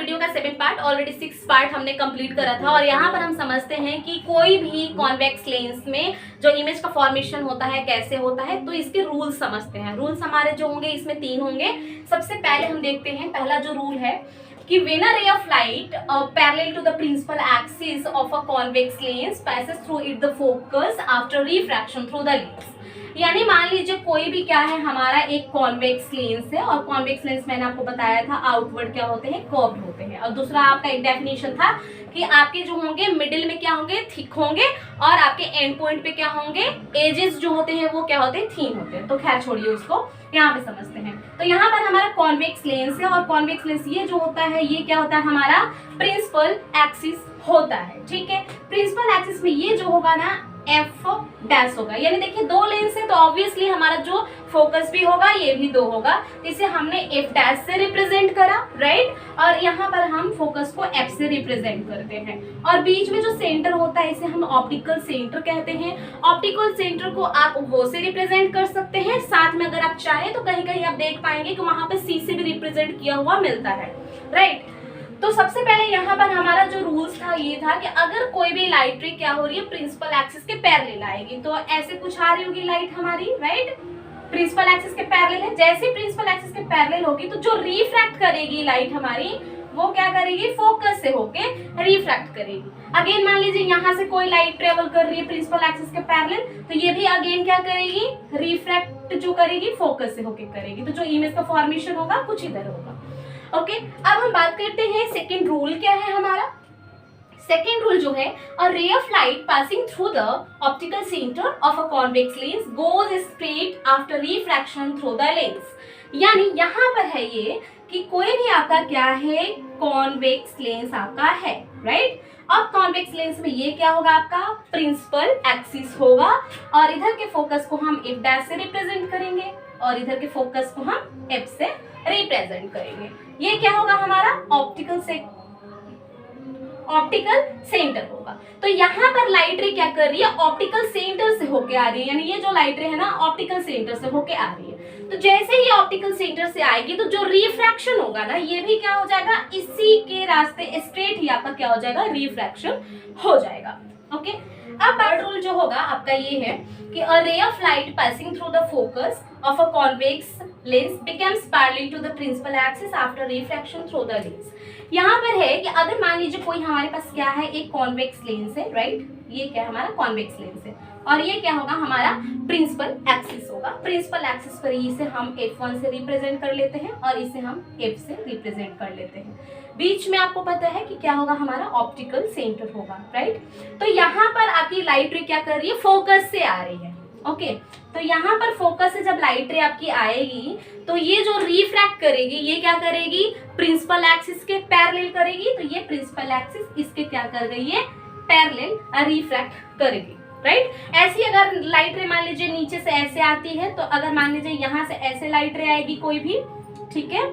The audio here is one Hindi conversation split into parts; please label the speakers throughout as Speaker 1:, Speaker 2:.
Speaker 1: वीडियो का 7 पार्ट, ऑलरेडी 6 पार्ट हमने कंप्लीट करा था और यहाँ पर हम समझते हैं कि कोई भी कॉन्वेक्स लेंस में जो इमेज का फॉर्मेशन होता है कैसे होता है, तो इसके रूल्स समझते हैं। रूल्स हमारे जो होंगे इसमें 3 होंगे। सबसे पहले हम देखते हैं, पहला जो रूल है कि when a ray of light parallel to the principal axis of a convex lens passes through it the focus after refraction through the lens। यानी मान लीजिए कोई भी क्या है, हमारा एक कॉन्वेक्स लेंस है और कॉन्वेक्स लेंस मैंने आपको बताया था आउटवर्ड क्या होते हैं, कर्व्ड होते हैं। और दूसरा आपका एक डेफिनेशन था कि आपके जो होंगे मिडिल में क्या होंगे, थिक होंगे, और आपके एंड पॉइंट पे क्या होंगे, एजेस जो होते हैं वो क्या होते हैं, थीन होते हैं। तो खैर छोड़िए उसको, यहाँ पे समझते हैं। तो यहाँ पर हमारा कॉन्वेक्स लेंस है और कॉन्वेक्स लेंस ये जो होता है ये क्या होता है, हमारा प्रिंसिपल एक्सिस होता है। ठीक है, प्रिंसिपल एक्सिस में ये जो होगा ना एफ डैश होगा। यानी देखिए दो लेंस है तो ऑब्वियसली हमारा जो फोकस भी होगा ये भी 2 होगा, इसे हमने एफ डैश से रिप्रेजेंट करा, राइट। और यहाँ पर हम फोकस को एफ से रिप्रेजेंट करते हैं और बीच में जो सेंटर होता है इसे हम ऑप्टिकल सेंटर कहते हैं। ऑप्टिकल सेंटर को आप वो से रिप्रेजेंट कर सकते हैं, साथ में अगर आप चाहें तो कहीं कहीं आप देख पाएंगे कि वहां पे सी से भी रिप्रेजेंट किया हुआ मिलता है, राइट। तो सबसे पहले यहाँ पर हमारा जो रूल्स था ये था कि अगर कोई भी लाइट रे क्या हो रही है, प्रिंसिपल एक्सिस के पैरेलल आएगी। तो ऐसे कुछ आ रही होगी लाइट हमारी, राइट, प्रिंसिपल एक्सिस के पैरेलल है। जैसे प्रिंसिपल एक्सिस के पैरेलल होगी तो जो रिफ्रैक्ट करेगी लाइट हमारी वो क्या करेगी, फोकस से होके रिफ्रैक्ट करेगी। अगेन मान लीजिए यहाँ से कोई लाइट ट्रेवल कर रही है प्रिंसिपल एक्सिस के पैरेलल, तो ये भी अगेन क्या करेगी, रिफ्रैक्ट जो करेगी फोकस से होके करेगी। तो जो इमेज का फॉर्मेशन होगा कुछ इधर होगा। ओके, अब हम बात करते हैं सेकेंड रूल क्या है हमारा। सेकेंड रूल जो है, a ray of light passing through the optical centre of a convex lens goes straight after refraction through the lens. यानी यहाँ पर है ये कि कोई भी आपका क्या है, कॉन्वेक्स लेंस आपका है, राइट। अब कॉन्वेक्स लेंस में ये क्या होगा, आपका प्रिंसिपल एक्सिस होगा और इधर के फोकस को हम एफ डैश से रिप्रेजेंट करेंगे और इधर के फोकस को हम एफ से रिप्रेजेंट करेंगे। ये क्या होगा, हमारा ऑप्टिकल सेंटर होगा। तो यहाँ पर लाइट रे क्या कर रही है, ऑप्टिकल सेंटर से होके आ रही है। यानी ये जो लाइट रे है ना ऑप्टिकल सेंटर से होके आ रही है। तो जैसे ही ऑप्टिकल सेंटर से आएगी तो जो रिफ्रैक्शन होगा ना ये भी क्या हो जाएगा, इसी के रास्ते स्ट्रेट ही आपका क्या हो जाएगा, रिफ्रैक्शन हो जाएगा। ओके, अब थर्ड रूल जो होगा आपका ये है कि a ray of light passing through the focus of a convex lens becomes parallel to the principal axis after refraction through the lens। यहाँ पर है कि अगर मान लीजिए कोई हमारे पास क्या है, एक कॉन्वेक्स लेंस है, राइट, ये क्या है हमारा कॉन्वेक्स लेंस है और ये क्या होगा, हमारा प्रिंसिपल एक्सिस होगा। प्रिंसिपल एक्सिस पर इसे हम F1 से रिप्रेजेंट कर लेते हैं और इसे हम F से रिप्रेजेंट कर लेते हैं। बीच में आपको पता है कि क्या होगा, हमारा ऑप्टिकल सेंटर होगा, राइट। तो यहाँ पर आपकी लाइट रे क्या कर रही है, फोकस से आ रही है। ओके, तो यहाँ पर फोकस से जब लाइट रे आपकी आएगी तो ये जो रिफ्रैक्ट करेगी ये क्या करेगी, प्रिंसिपल एक्सिस के पैरेलल करेगी। तो ये प्रिंसिपल एक्सिस इसके क्या कर रही है, पैरेलल रिफ्रैक्ट करेगी, राइट। ऐसी अगर लाइट रे मान लीजिए नीचे से ऐसे आती है, तो अगर मान लीजिए यहाँ से ऐसे लाइट रे आएगी कोई भी, ठीक है,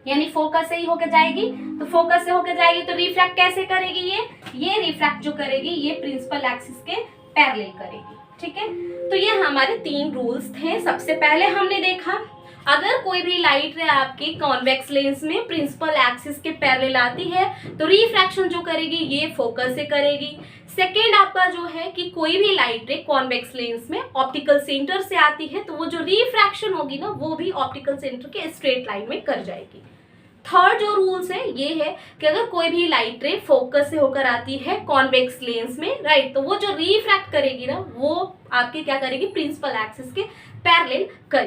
Speaker 1: यानी फोकस से ही होकर जाएगी। तो फोकस से होकर जाएगी तो रिफ्रैक्ट कैसे करेगी, ये रिफ्रैक्ट जो करेगी ये प्रिंसिपल एक्सिस के पैरेलल करेगी, ठीक है। तो ये हमारे 3 रूल्स थे। सबसे पहले हमने देखा अगर कोई भी लाइट रे आपके कॉन्वेक्स लेंस में प्रिंसिपल एक्सिस के पैरेलल आती है तो रिफ्रैक्शन जो करेगी ये फोकस से करेगी। सेकेंड आपका जो है कि कोई भी लाइट रे कॉन्वेक्स लेंस में ऑप्टिकल सेंटर से आती है तो वो जो रिफ्रैक्शन होगी ना वो भी ऑप्टिकल सेंटर के स्ट्रेट लाइन में कर जाएगी। थर्ड जो रूल्स है ये है कि अगर कोई भी लाइट रे फोकस से होकर आती है कॉन्वेक्स लेंस में, राइट, तो वो जो रिफ्रैक्ट करेगी ना वो आपके क्या करेगी, प्रिंसिपल एक्सिस के पैरेलल करेगी।